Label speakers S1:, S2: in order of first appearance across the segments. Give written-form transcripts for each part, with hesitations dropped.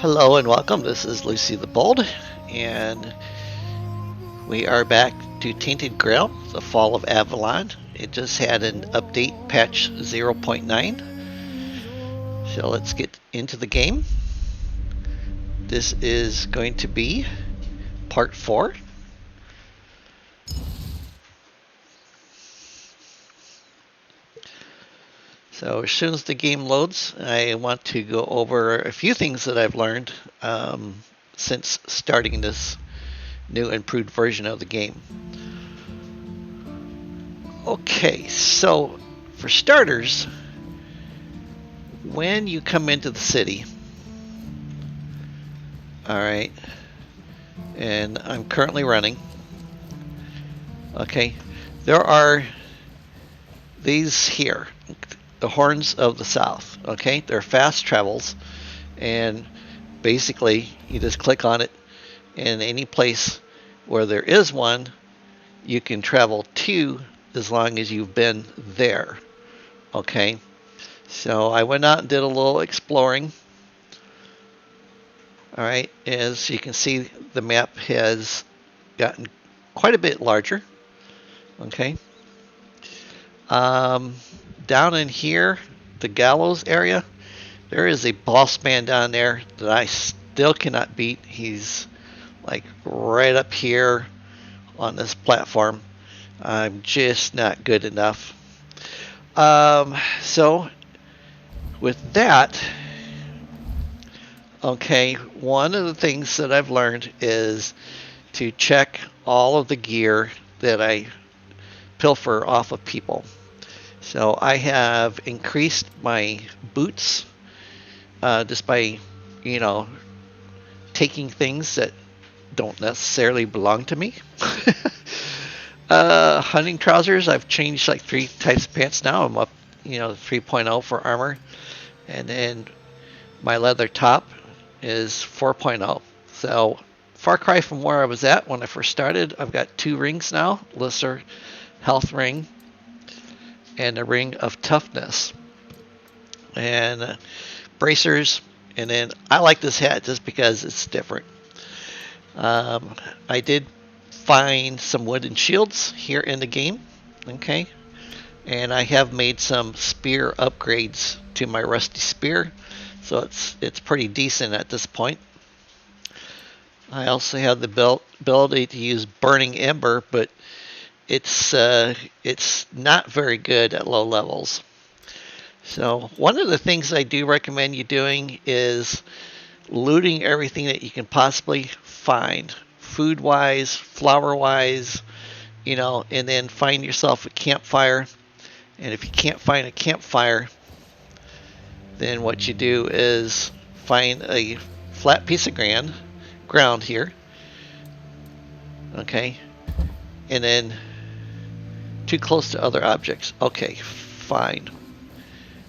S1: Hello and welcome. This is Lucy the Bold, and we are back to Tainted Grail, the Fall of Avalon. It just had an update, patch 0.9. So let's get into the game. This is going to be part 4. So as soon as the game loads, I want to go over a few things that I've learned since starting this new improved version of the game. Okay, so for starters, when you come into the city, all right, and I'm currently running, okay, there are these here, the Horns of the South, okay, they're fast travels, and basically you just click on it, and any place where there is one, you can travel to as long as you've been there, okay. So I went out and did a little exploring. All right, as you can see, the map has gotten quite a bit larger. Okay. Down in here, the gallows area, there is a boss man down there that I still cannot beat. He's like right up here on this platform. I'm just not good enough. So with that, okay, one of the things that I've learned is to check all of the gear that I pilfer off of people. So I have increased my boots just by, taking things that don't necessarily belong to me. Hunting trousers, I've changed like 3 types of pants now. I'm up, 3.0 for armor. And then my leather top is 4.0. So far cry from where I was at when I first started. I've got 2 rings now, lesser health ring and a ring of toughness and bracers. And then I like this hat just because it's different. I did find some wooden shields here in the game, okay, and I have made some spear upgrades to my rusty spear, so it's pretty decent at this point. I also have the ability to use burning ember, but it's not very good at low levels. So one of the things I do recommend you doing is looting everything that you can possibly find, food wise, flour wise, and then find yourself a campfire. And if you can't find a campfire, then what you do is find a flat piece of ground here, okay, and then too close to other objects. Okay, fine.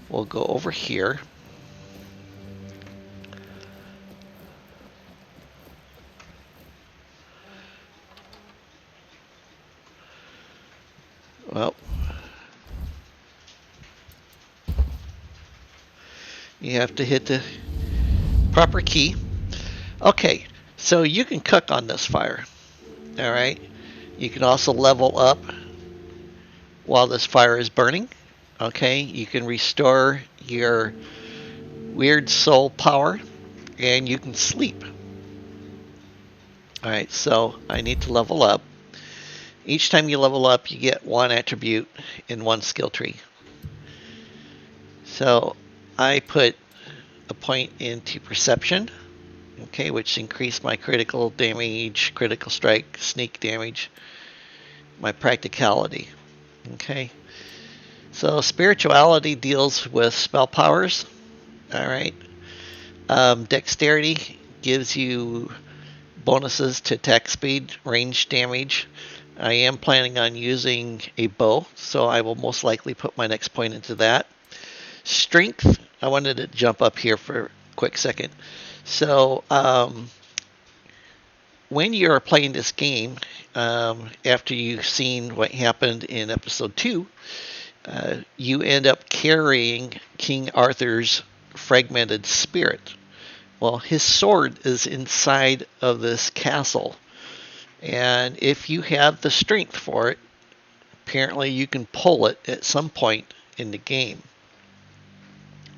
S1: We'll go over here. Well, you have to hit the proper key. Okay, so you can cook on this fire. All right. You can also level up while this fire is burning. Okay, you can restore your weird soul power, and you can sleep. All right, so I need to level up. Each time you level up, you get 1 attribute in 1 skill tree. So I put a point into perception, okay, which increased my critical damage, critical strike, sneak damage, my practicality, okay. So spirituality deals with spell powers, all right. Dexterity gives you bonuses to attack speed, range damage. I am planning on using a bow, so I will most likely put my next point into that. Strength, I wanted to jump up here for a quick second. So when you're playing this game, after you've seen what happened in episode 2, you end up carrying King Arthur's fragmented spirit. Well, his sword is inside of this castle. And if you have the strength for it, apparently you can pull it at some point in the game.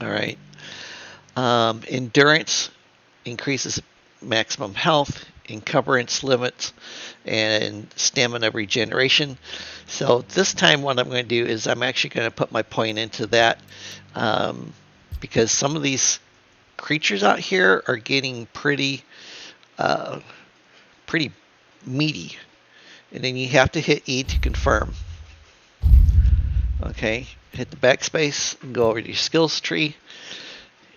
S1: All right. Endurance increases maximum health, encumbrance limits, and stamina regeneration. So this time what I'm going to do is I'm actually going to put my point into that because some of these creatures out here are getting pretty pretty meaty. And then you have to hit E to confirm. Okay, hit the backspace and go over to your skills tree.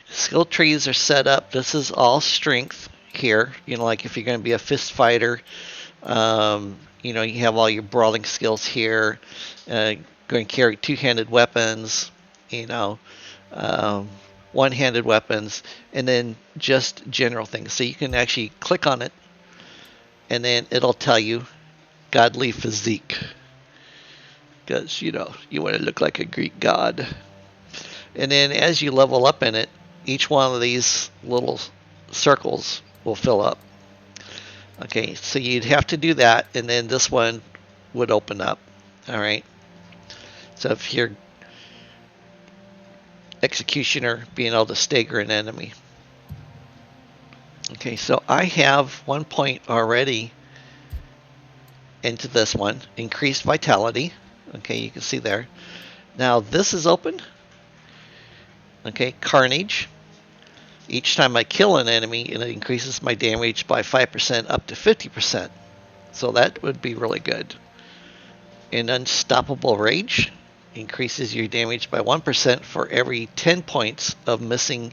S1: Skill trees are set up. This is all strength here. You know, like if you're going to be a fist fighter, you know, you have all your brawling skills here. Going to carry two-handed weapons, you know, one-handed weapons, and then just general things. So you can actually click on it, and then it'll tell you godly physique. Because, you know, you want to look like a Greek god. And then as you level up in it, each one of these little circles will fill up. Okay, so you'd have to do that, and then this one would open up. All right. So if you're executioner, being able to stagger an enemy. Okay, so I have 1 point already into this one. Increased vitality. Okay, you can see there. Now this is open. Okay, Carnage. Each time I kill an enemy, it increases my damage by 5% up to 50%. So that would be really good. An Unstoppable Rage increases your damage by 1% for every 10 points of missing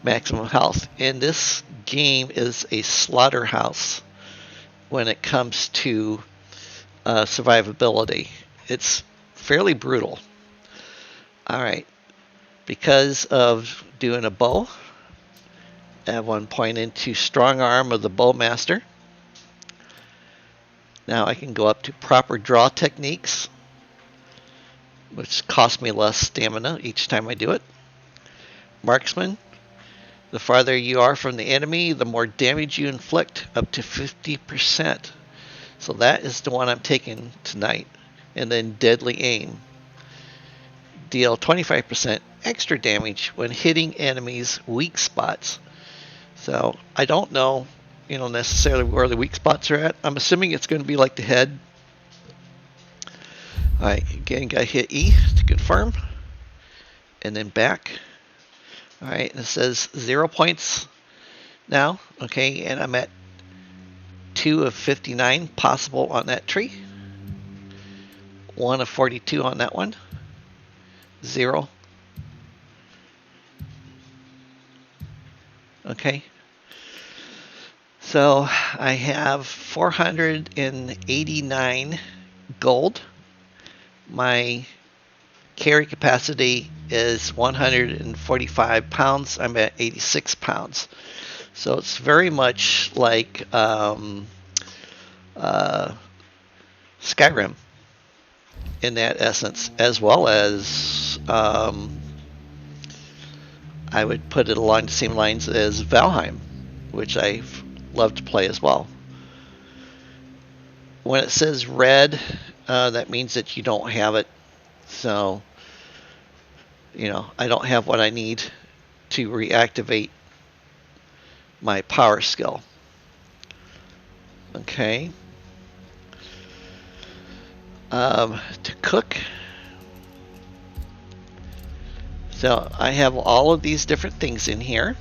S1: maximum health. And this game is a slaughterhouse when it comes to survivability. It's fairly brutal. All right. Because of doing a bow, I have 1 point into Strong Arm of the Bowmaster. Now I can go up to Proper Draw Techniques, which costs me less stamina each time I do it. Marksman. The farther you are from the enemy, the more damage you inflict, up to 50%. So that is the one I'm taking tonight. And then Deadly Aim. Deal 25% extra damage when hitting enemies' weak spots. So I don't know, you know, necessarily where the weak spots are at. I'm assuming it's going to be like the head. All right, again, got to hit E to confirm, and then back. All right, and it says 0 points now. Okay, and I'm at 2 of 59 possible on that tree. 1 of 42 on that one. 0. Okay. So I have 489 gold. My carry capacity is 145 pounds. I'm at 86 pounds. So it's very much like Skyrim in that essence, as well as I would put it along the same lines as Valheim, which I've loved to play as well. When it says red, that means that you don't have it. So, you know, I don't have what I need to reactivate my power skill. Okay. To cook. So I have all of these different things in here.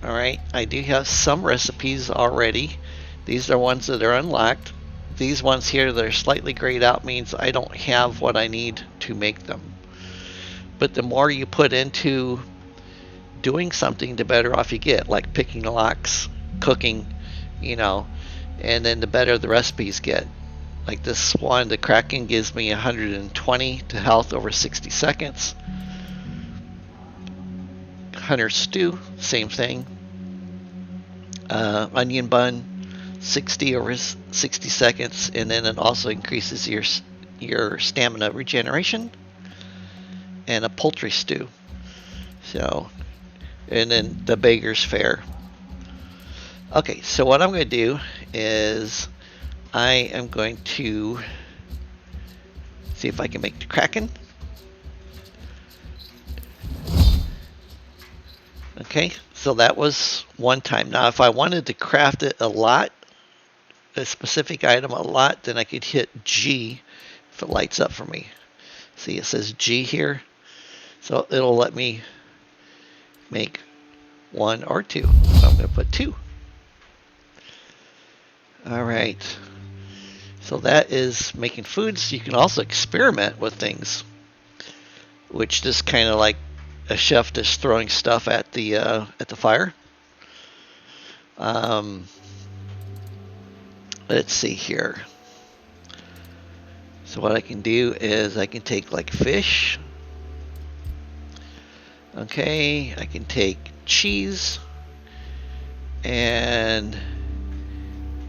S1: All right. I do have some recipes already. These are ones that are unlocked. These ones here that are slightly grayed out means I don't have what I need to make them. But the more you put into doing something, the better off you get, like picking locks, cooking, you know, and then the better the recipes get. Like this one, the Kraken gives me 120 to health over 60 seconds. Hunter Stew, same thing. Onion Bun, 60 over 60 seconds, and then it also increases your stamina regeneration. And a Poultry Stew. So, and then the Beggar's Fare, Okay, so what I'm going to do is I am going to see if I can make the Kraken. Okay, so that was one time. Now, if I wanted to craft it a lot, a specific item a lot, then I could hit G if it lights up for me. See, it says G here. So it'll let me make 1 or 2. So I'm going to put 2. All right. So that is making foods. You can also experiment with things, which just kind of like a chef just throwing stuff at the fire. Let's see here. So what I can do is I can take like fish. Okay, I can take cheese and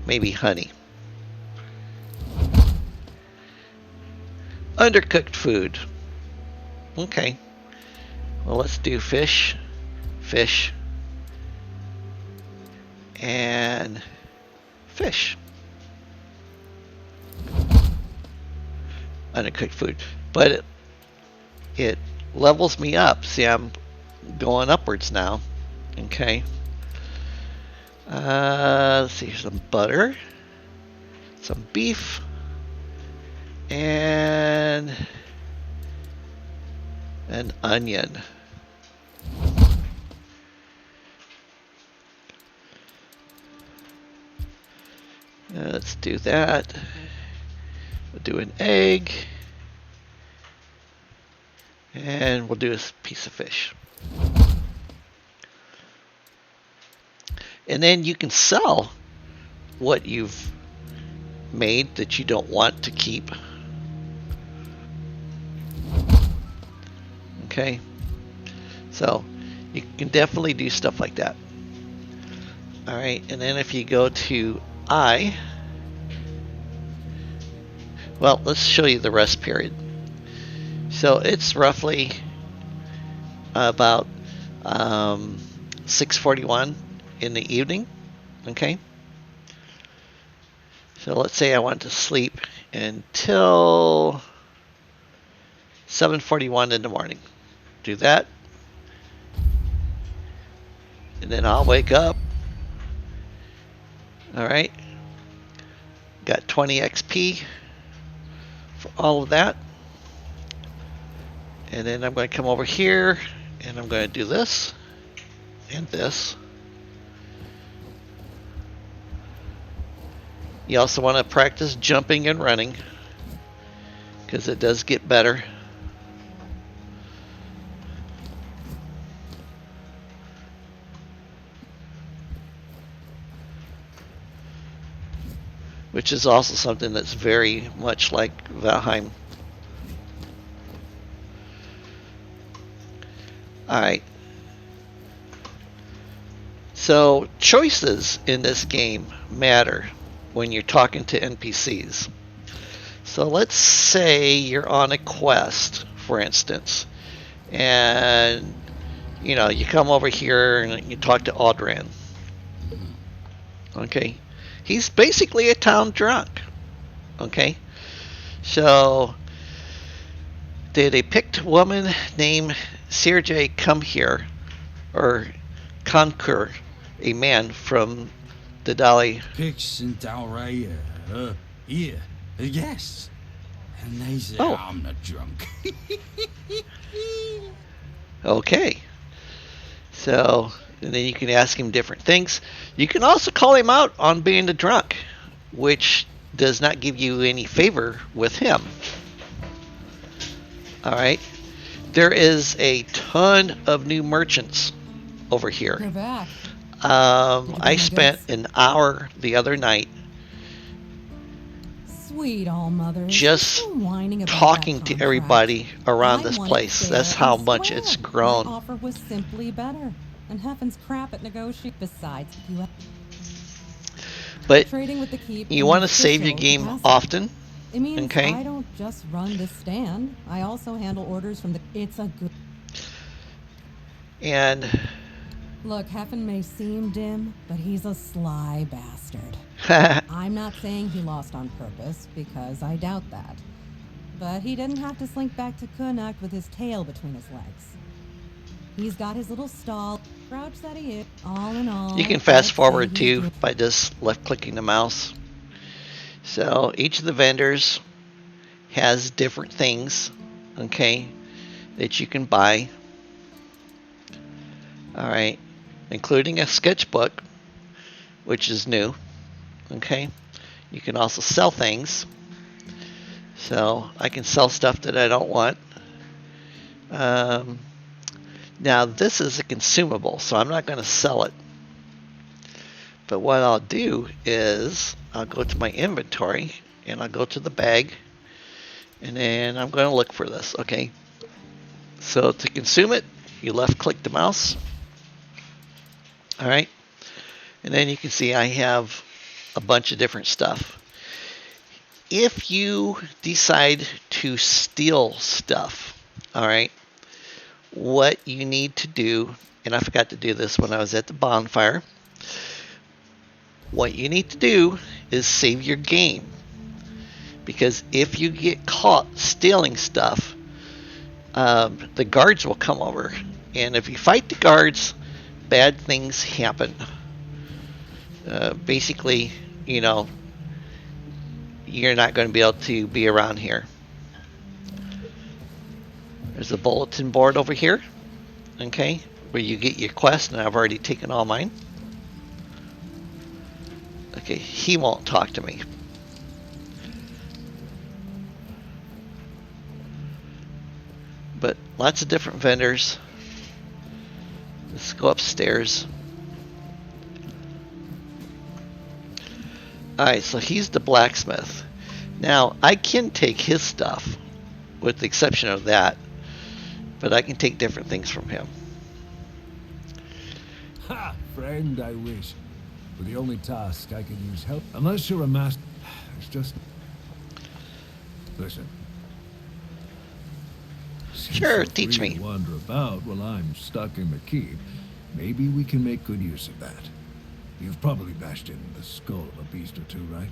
S1: maybe honey. Undercooked food. Okay. Well, let's do fish, and fish. Undercooked food. But it levels me up. See, I'm going upwards now. Okay. Let's see, some butter, some beef, and an onion. Let's do that. We'll do an egg. And we'll do a piece of fish. And then you can sell what you've made that you don't want to keep. Okay. So you can definitely do stuff like that. All right. And then if you go to I, well, let's show you the rest period. So it's roughly about 6:41 in the evening. Okay. So let's say I want to sleep until 7:41 in the morning. Do that. And then I'll wake up. All right. Got 20 XP for all of that. And then I'm going to come over here and I'm going to do this and this. You also want to practice jumping and running because it does get better. Which is also something that's very much like Valheim. Alright. So choices in this game matter when you're talking to NPCs. So let's say you're on a quest, for instance, and you come over here and you talk to Audran. Okay, he's basically a town drunk. Okay, so did a picked woman named Sergei come here or conquer a man from the Dali?
S2: Picks and Dalray, yeah, yes. And they say I'm not drunk.
S1: Okay. So, and then you can ask him different things. You can also call him out on being a drunk, which does not give you any favor with him. Alright. There is a ton of new merchants over here.
S3: You're back.
S1: I spent an hour the other night
S3: Sweet all mother,
S1: just talking to everybody around this place. That's how much it's grown.
S3: My offer was simply better, and heaven's crap at negotiate. Besides,
S1: But
S3: trading with the keep
S1: you want to save your game often.
S3: It means
S1: okay?
S3: I don't just run this stand. I also handle orders from the. It's a good.
S1: And
S3: Look, Heffen may seem dim, but he's a sly bastard. I'm not saying he lost on purpose, because I doubt that. But he didn't have to slink back to Connacht with his tail between his legs. He's got his little stall, crouch that he is. All in all,
S1: You can fast
S3: I'd say
S1: forward
S3: he's
S1: too
S3: doing-
S1: by just left clicking the mouse. So each of the vendors has different things, okay, that you can buy. All right, including a sketchbook, which is new. Okay, you can also sell things. So I can sell stuff that I don't want. Now this is a consumable, so I'm not going to sell it. But what I'll do is I'll go to my inventory and I'll go to the bag, and then I'm going to look for this. Okay, so to consume it, you left click the mouse. All right, and then you can see I have a bunch of different stuff. If you decide to steal stuff, all right, what you need to do, and I forgot to do this when I was at the bonfire, what you need to do is save your game. Because if you get caught stealing stuff, the guards will come over. And if you fight the guards, bad things happen. Basically, you know, you're not going to be able to be around here. There's a bulletin board over here, okay, where you get your quest, and I've already taken all mine. Okay, he won't talk to me. But lots of different vendors. Let's go upstairs. Alright, so he's the blacksmith. Now, I can take his stuff, with the exception of that, but I can take different things from him.
S4: Ha! Friend, I wish. For the only task I can use help. Unless you're a master. It's just. Listen. Since
S1: Sure,
S4: you're
S1: teach
S4: free
S1: me.
S4: to wander about while I'm stuck in the keep. Maybe we can make good use of that. You've probably bashed in the skull of a beast or two, right?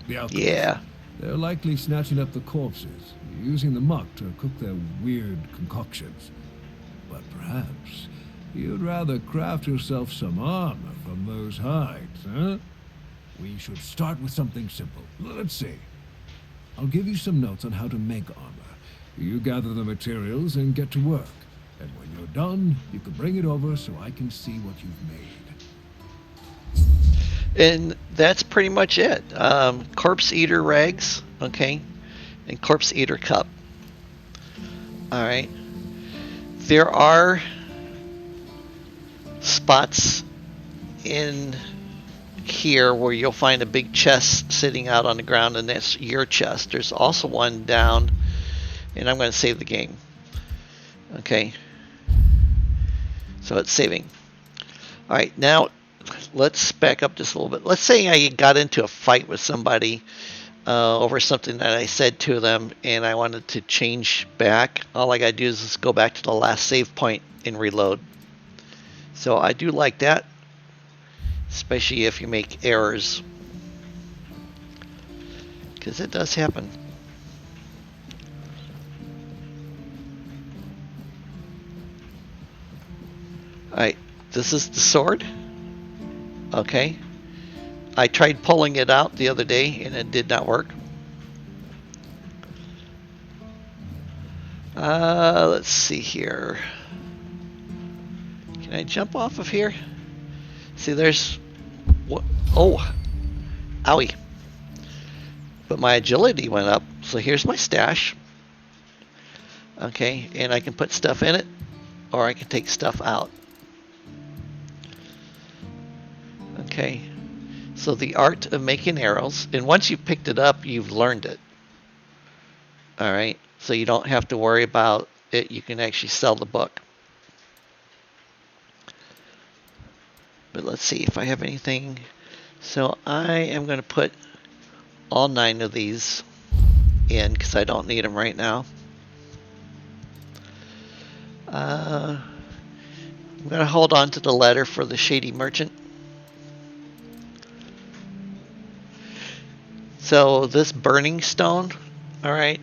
S4: The alchemists.
S1: Yeah.
S4: They're likely snatching up the corpses, using the muck to cook their weird concoctions. But perhaps you'd rather craft yourself some armor from those hides, huh? We should start with something simple. Let's see. I'll give you some notes on how to make armor. You gather the materials and get to work. And when you're done, you can bring it over so I can see what you've made.
S1: And that's pretty much it. Corpse Eater rags, okay, and Corpse Eater cup. Alright. There are spots in here where you'll find a big chest sitting out on the ground, and that's your chest. There's also one down, and I'm going to save the game. Okay. So it's saving. Alright, now let's back up just a little bit. Let's say I got into a fight with somebody over something that I said to them, and I wanted to change back. All I gotta do is just go back to the last save point and reload. So I do like that, especially if you make errors, because it does happen. Alright, this is the sword. Okay. I tried pulling it out the other day and it did not work. Let's see here. Can I jump off of here? See, there's... What? Oh! Owie. But my agility went up, so here's my stash. Okay, and I can put stuff in it, or I can take stuff out. Okay, so the art of making arrows, and once you've picked it up, you've learned it. Alright, so you don't have to worry about it, you can actually sell the book. But let's see if I have anything. So I am going to put all 9 of these in, because I don't need them right now. I'm going to hold on to the letter for the shady merchant. So this burning stone, all right,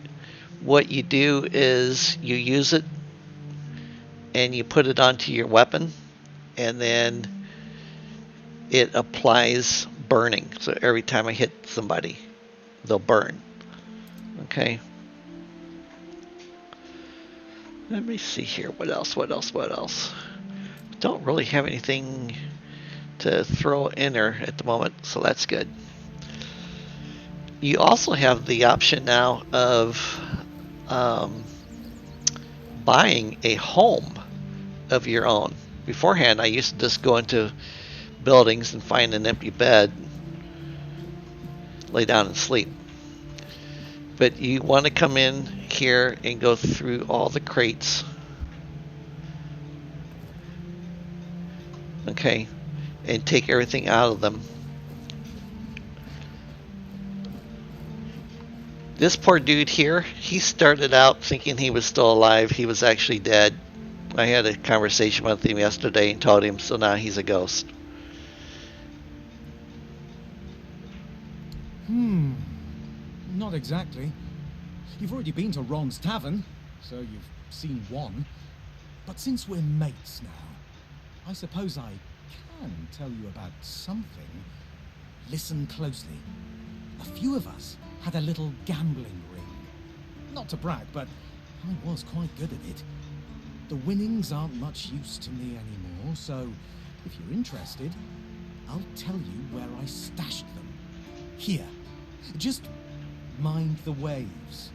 S1: what you do is you use it and you put it onto your weapon, and then it applies burning. So every time I hit somebody, they'll burn. Okay. Let me see here. What else? Don't really have anything to throw in there at the moment, so that's good. You also have the option now of buying a home of your own. Beforehand, I used to just go into buildings and find an empty bed, lay down and sleep. But you want to come in here and go through all the crates. Okay, and take everything out of them. This poor dude here, he started out thinking he was still alive. He was actually dead. I had a conversation with him yesterday and told him, so now he's a ghost.
S5: Not exactly. You've already been to Ron's tavern, so you've seen one. But since we're mates now, I suppose I can tell you about something. Listen closely. A few of us had a little gambling ring. Not to brag, but I was quite good at it. The winnings aren't much use to me anymore, so if you're interested, I'll tell you where I stashed them. Here. Just mind the waves.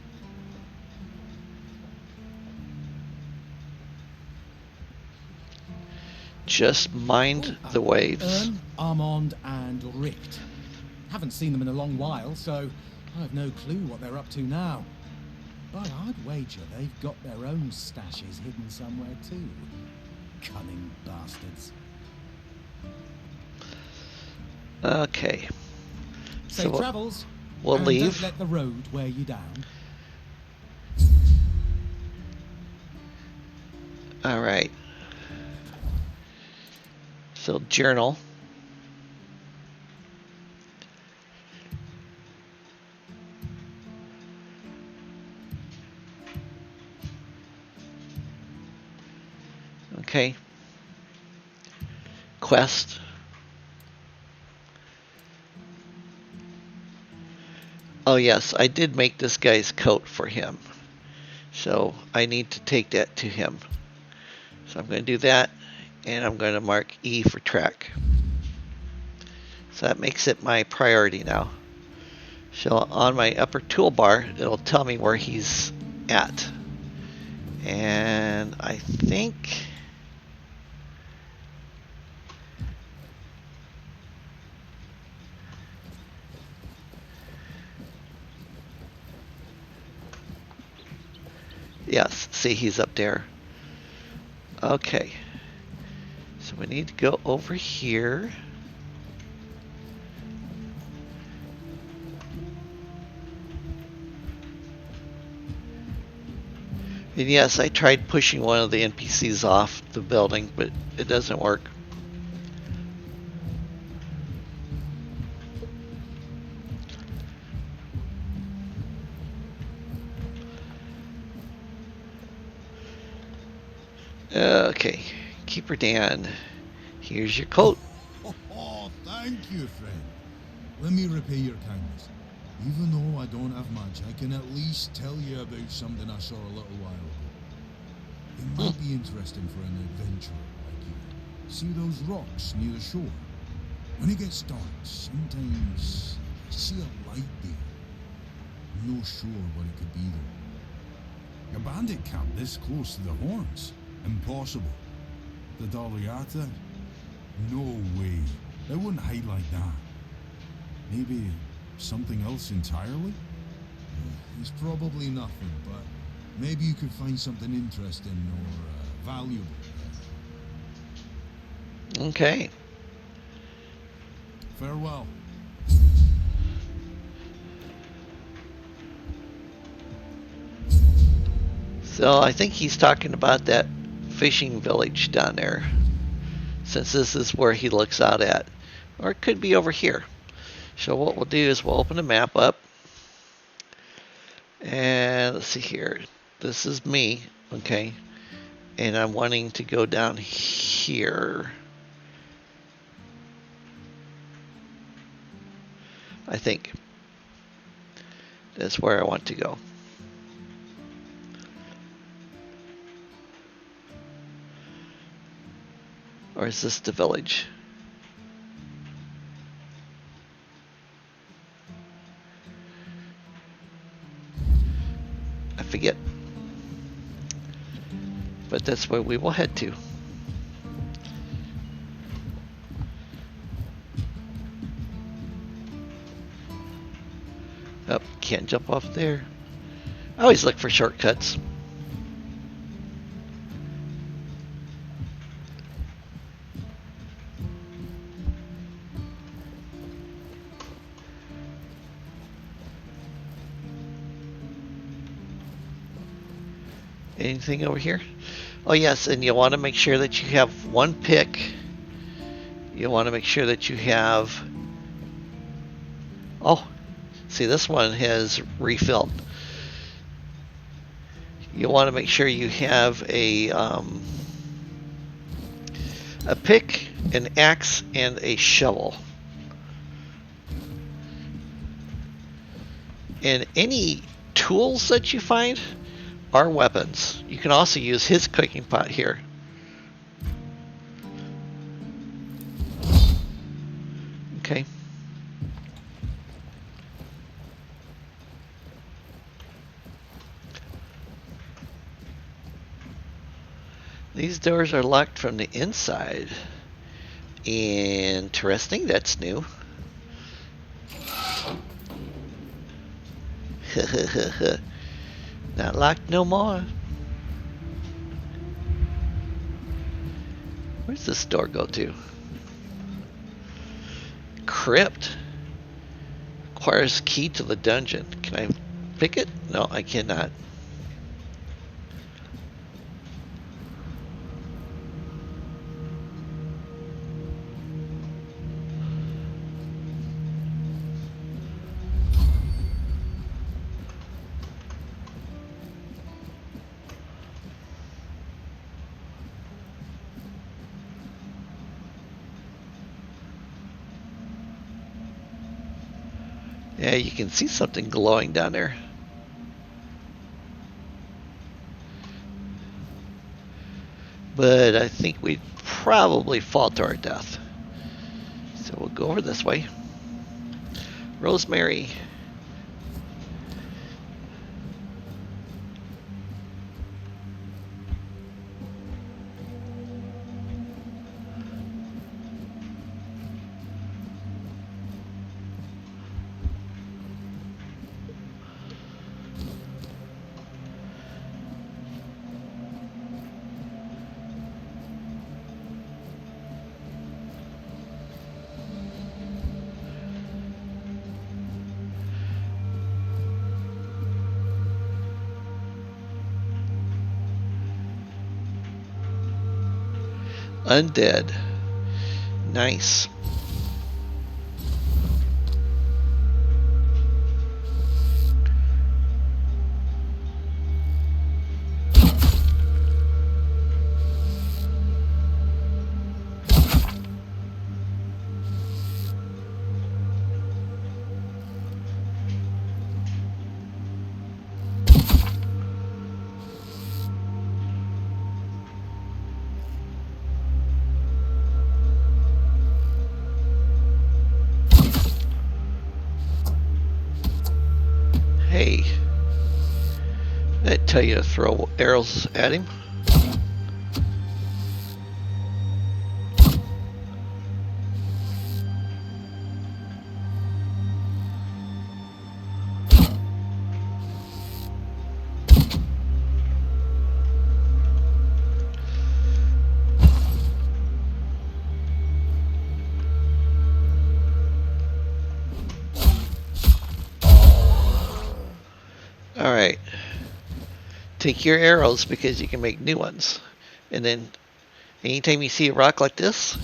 S1: Just mind the waves.
S5: Ern, Armand, and Richt. Haven't seen them in a long while, so I have no clue what they're up to now. But I'd wager they've got their own stashes hidden somewhere too. Cunning bastards.
S1: Okay.
S5: Safe travels.
S1: We'll
S5: and
S1: leave.
S5: Don't let the road wear you down.
S1: All right. So journal. Okay. Quest. Oh yes, I did make this guy's coat for him. So I need to take that to him. So I'm going to do that, and I'm going to mark E for track. So that makes it my priority now. So on my upper toolbar, it'll tell me where he's at. And I think... Yes, see, he's up there. Okay. So we need to go over here. And yes, I tried pushing one of the NPCs off the building, but it doesn't work. Okay, Keeper Dan, here's your coat.
S2: Oh, thank you, friend. Let me repay your kindness. Even though I don't have much, I can at least tell you about something I saw a little while ago. It might be interesting for an adventurer like you. See those rocks near the shore? When it gets dark, sometimes I see a light there. I'm not sure what it could be though. A bandit camp this close to the horns? Impossible. The Daliata? No way. They wouldn't hide like that. Maybe something else entirely? It's probably nothing, but maybe you could find something interesting or valuable.
S1: Okay.
S2: Farewell.
S1: So I think he's talking about that fishing village down there. since this is where he looks out at. Or it could be over here. So what we'll do is we'll open the map up. And let's see here. This is me, okay? And I'm wanting to go down here. I think that's where I want to go. Or is this the village? I forget. But that's where we will head to. Oh, can't jump off there. I always look for shortcuts. Anything over here? Oh yes, and you want to make sure that you have one pick. You want to make sure that you have... Oh, see, this one has refilled. You want to make sure you have a pick, an axe, and a shovel. And any tools that you find are weapons. You can also use his cooking pot here. Okay. These doors are locked from the inside. Interesting, that's new. Not locked no more. Where's this door go to? Crypt. Requires key to the dungeon. Can I pick it? No, I cannot. Yeah, you can see something glowing down there. But I think we'd probably fall to our death. So we'll go over this way. Rosemary. Undead. Nice. Hey, did I tell you to throw arrows at him? Alright. Take your arrows because you can make new ones. And then Anytime you see a rock like this,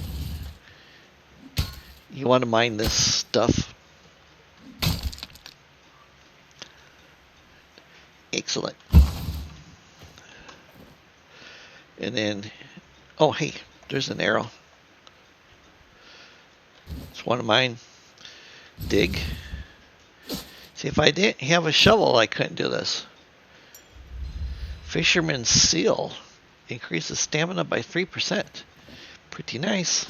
S1: you want to mine this stuff. Excellent. And then, oh hey, there's an arrow. It's one of mine. Dig. See, if I didn't have a shovel, I couldn't do this. Fisherman's Seal increases stamina by 3%. Pretty nice.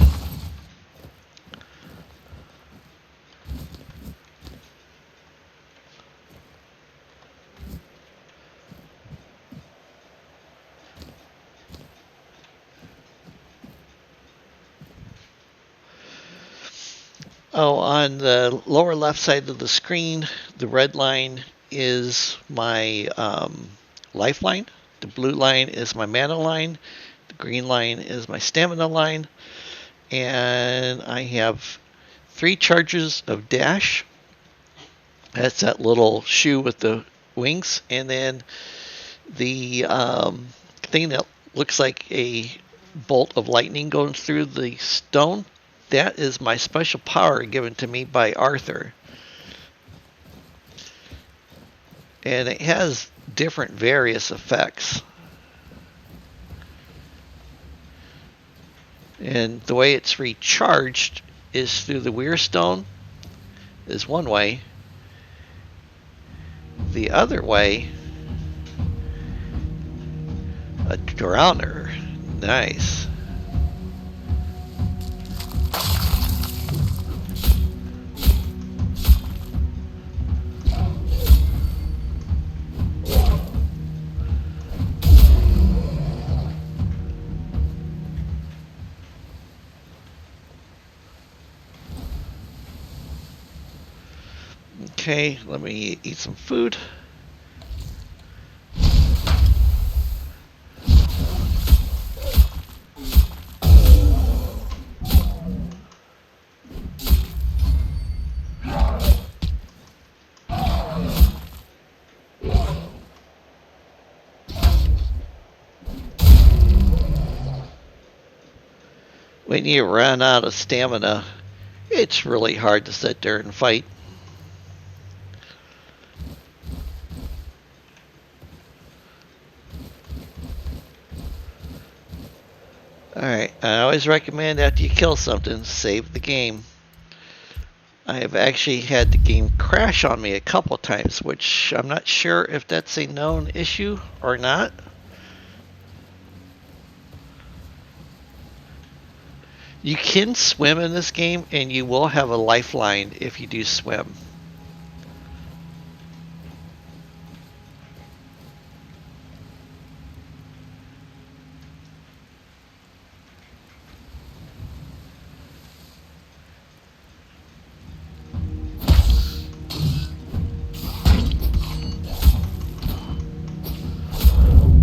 S1: Oh, on the lower left side of the screen, the red line is my lifeline. The blue line is my mana line. The green line is my stamina line. And I have 3 charges of dash. That's that little shoe with the wings. And then the thing that looks like a bolt of lightning going through the stone. That is my special power given to me by Arthur. And it has different various effects. And the way it's recharged is through the Weir Stone, is one way. The other way, a Drowner. Nice. Okay, let me eat some food. When you run out of stamina, it's really hard to sit there and fight. Alright, I always recommend after you kill something, save the game. I have actually had the game crash on me a couple times, which I'm not sure if that's a known issue or not. You can swim in this game, and you will have a lifeline if you do swim.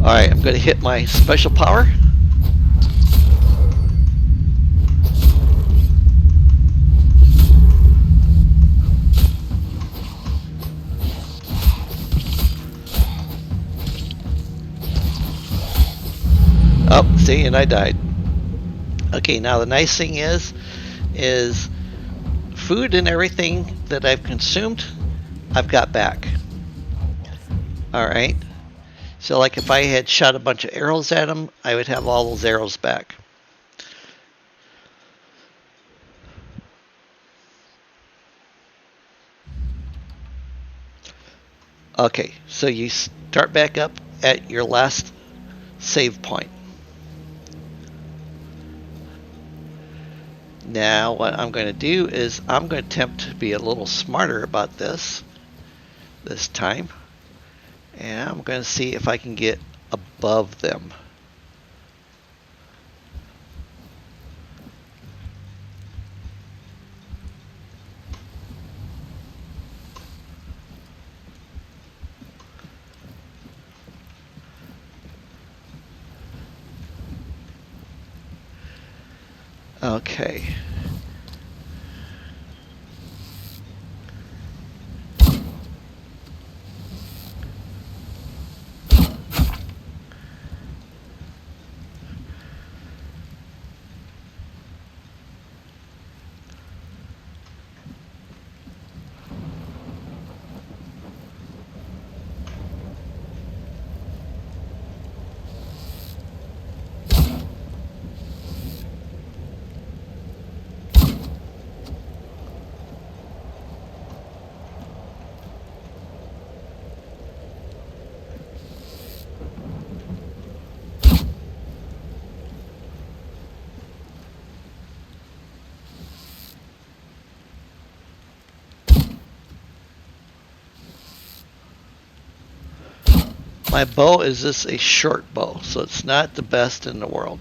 S1: Alright, I'm going to hit my special power. Oh, see, and I died. Okay, now the nice thing is food and everything that I've consumed, I've got back. Alright. So like if I had shot a bunch of arrows at him, I would have all those arrows back. Okay, so you start back up at your last save point. Now what I'm going to do is I'm going to attempt to be a little smarter about this time. And I'm going to see if I can get above them. Okay. My bow is just a short bow, so it's not the best in the world.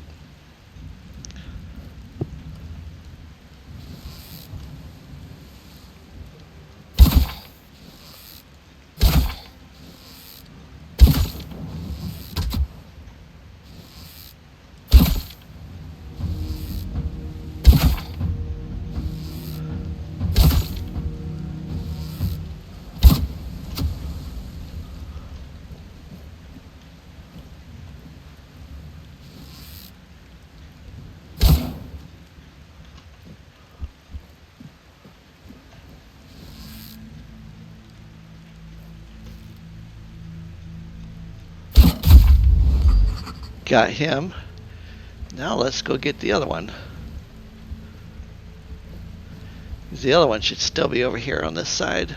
S1: Got him. Now let's go get the other one. The other one should still be over here on this side.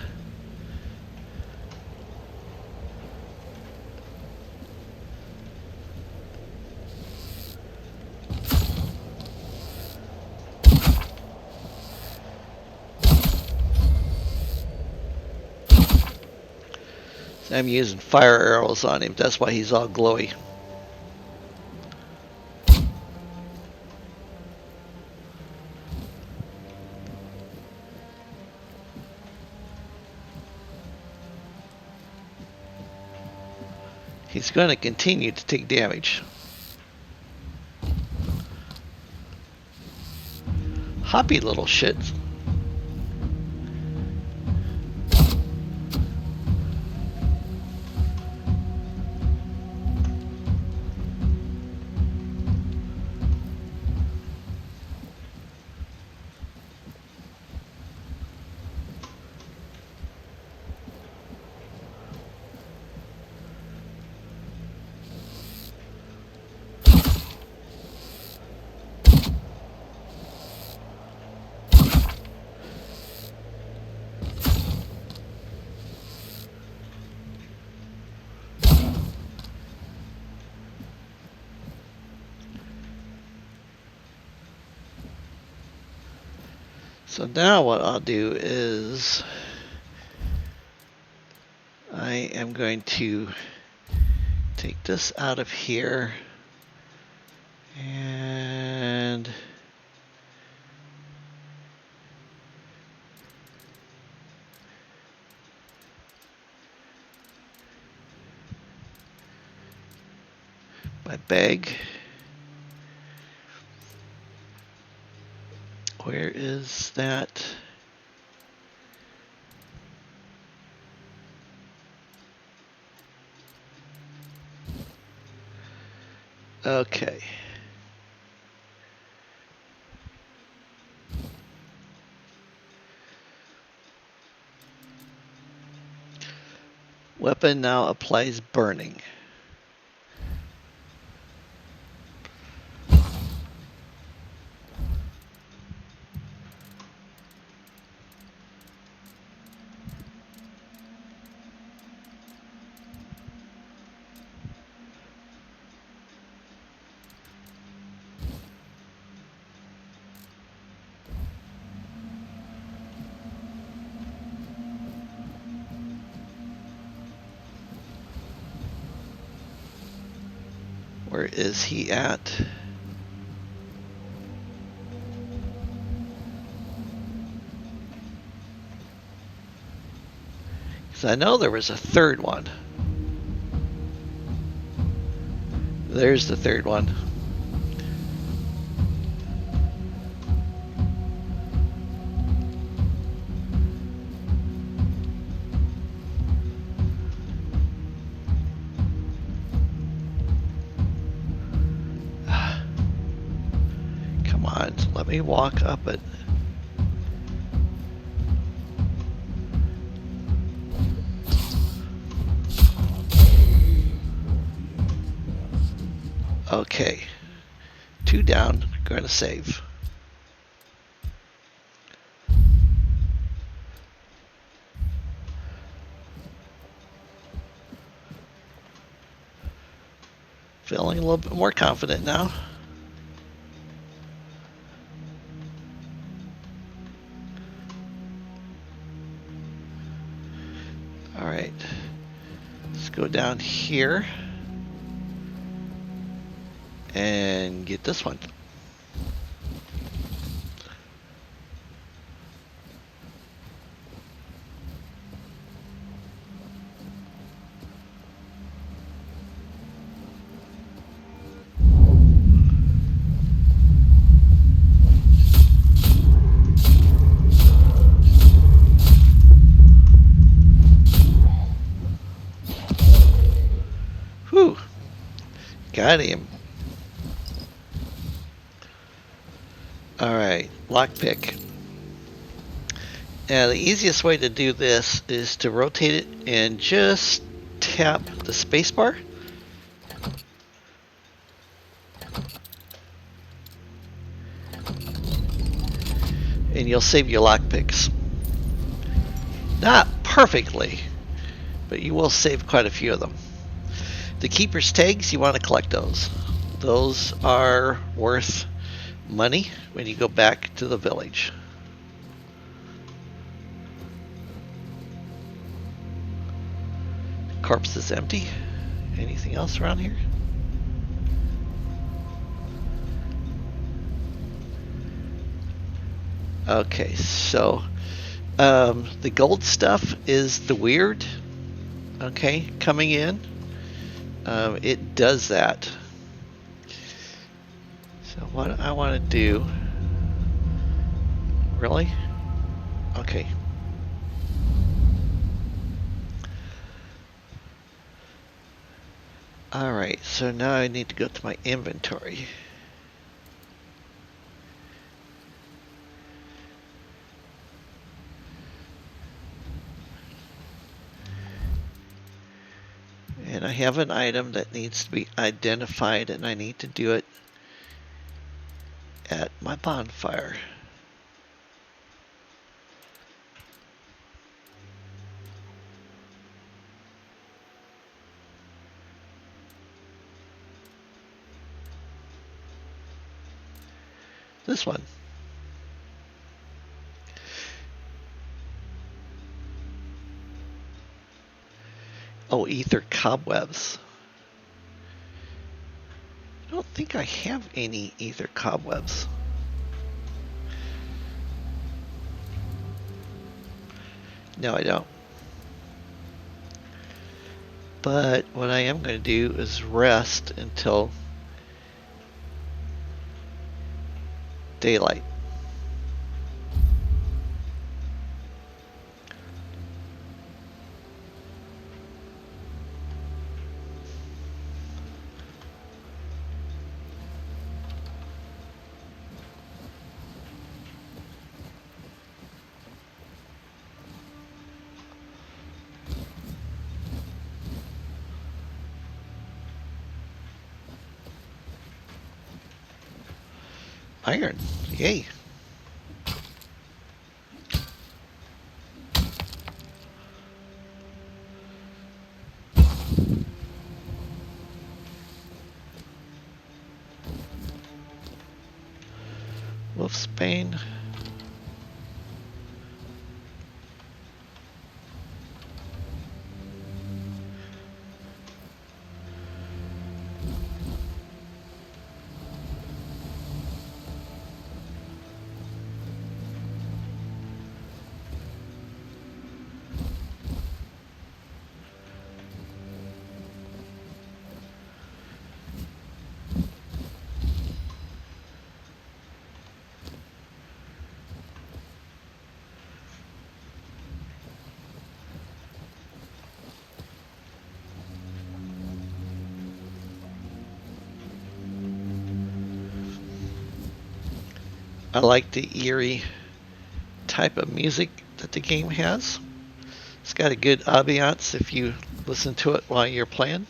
S1: I'm using fire arrows on him. That's why he's all glowy. He's going to continue to take damage. Hoppy little shit. So now what I'll do is I am going to take this out of here and my bag. Where is that? Okay. Weapon now applies burning. Where is he at? Because I know there was a third one. There's the third one. Let me walk up it. Okay. 2 down. Going to save. Feeling a little bit more confident now. Let's go down here and get this one. Whew. Got him. Alright, lockpick. Now the easiest way to do this is to rotate it and just tap the spacebar. And you'll save your lockpicks. Not perfectly, but you will save quite a few of them. The keeper's tags, you want to collect those. Those are worth money when you go back to the village. Corpse is empty. Anything else around here? Okay, so the gold stuff is the weird. Okay, coming in. It does that. So what I want to do, really? Okay. Alright, so now I need to go to my inventory. And I have an item that needs to be identified, and I need to do it at my bonfire. This one. Oh, ether cobwebs. I don't think I have any ether cobwebs. No, I don't. But what I am going to do is rest until daylight. Iron, yay. Wolfsbane. I like the eerie type of music that the game has. It's got a good ambiance if you listen to it while you're playing.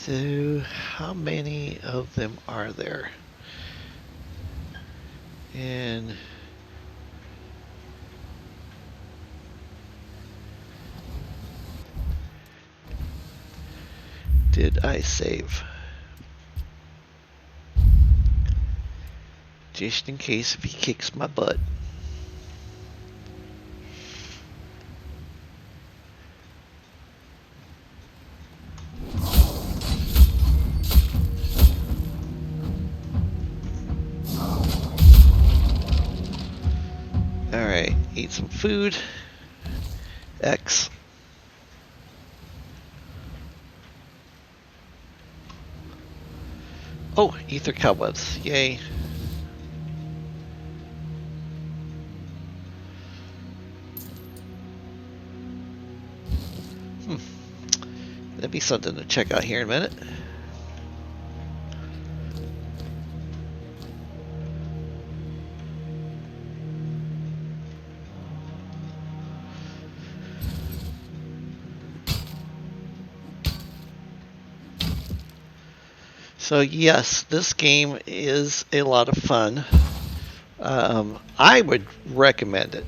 S1: So, how many of them are there? And did I save? Just in case if he kicks my butt. Alright, eat some food. X. Oh, ether cobwebs. Yay. That'd be something to check out here in a minute. So yes, this game is a lot of fun. I would recommend it.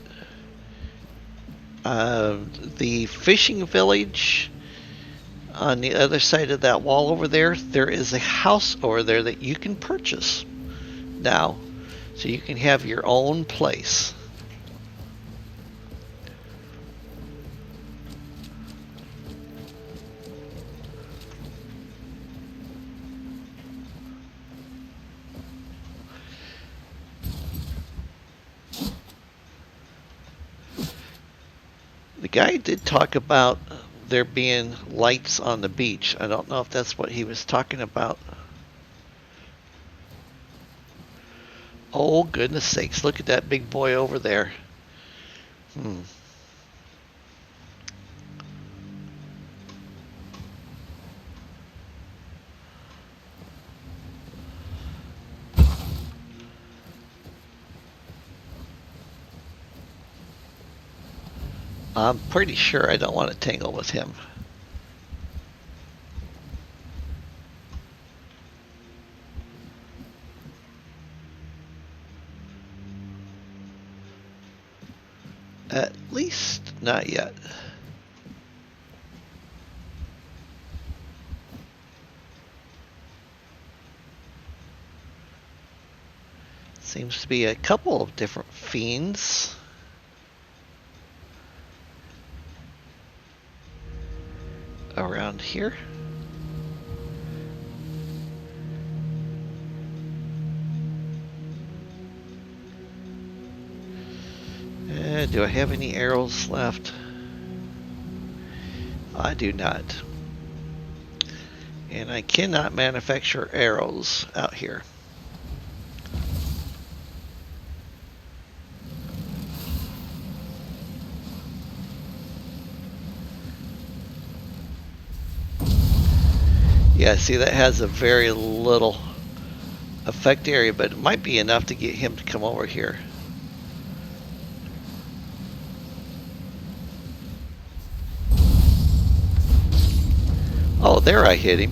S1: The fishing village on the other side of that wall over there, there is a house over there that you can purchase now. So you can have your own place. The guy did talk about there being lights on the beach. I don't know if that's what he was talking about. Oh, goodness sakes. Look at that big boy over there. I'm pretty sure I don't want to tangle with him. At least not yet. Seems to be a couple of different fiends. Around here. Do I have any arrows left? I do not. And I cannot manufacture arrows out here. Yeah, see, that has a very little effect area, but it might be enough to get him to come over here. Oh, there I hit him.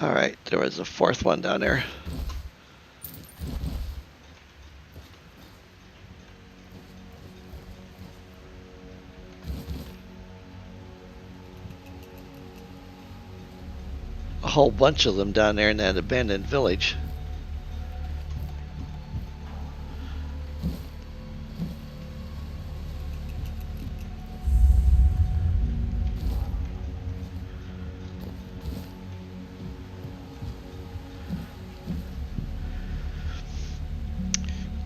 S1: Alright, there was a fourth one down there. a whole bunch of them down there in that abandoned village.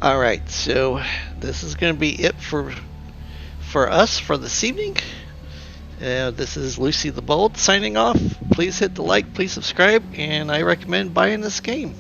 S1: All right, so this is going to be it for us for this evening. This is Lucy the Bold signing off. Please hit the like, please subscribe, and I recommend buying this game.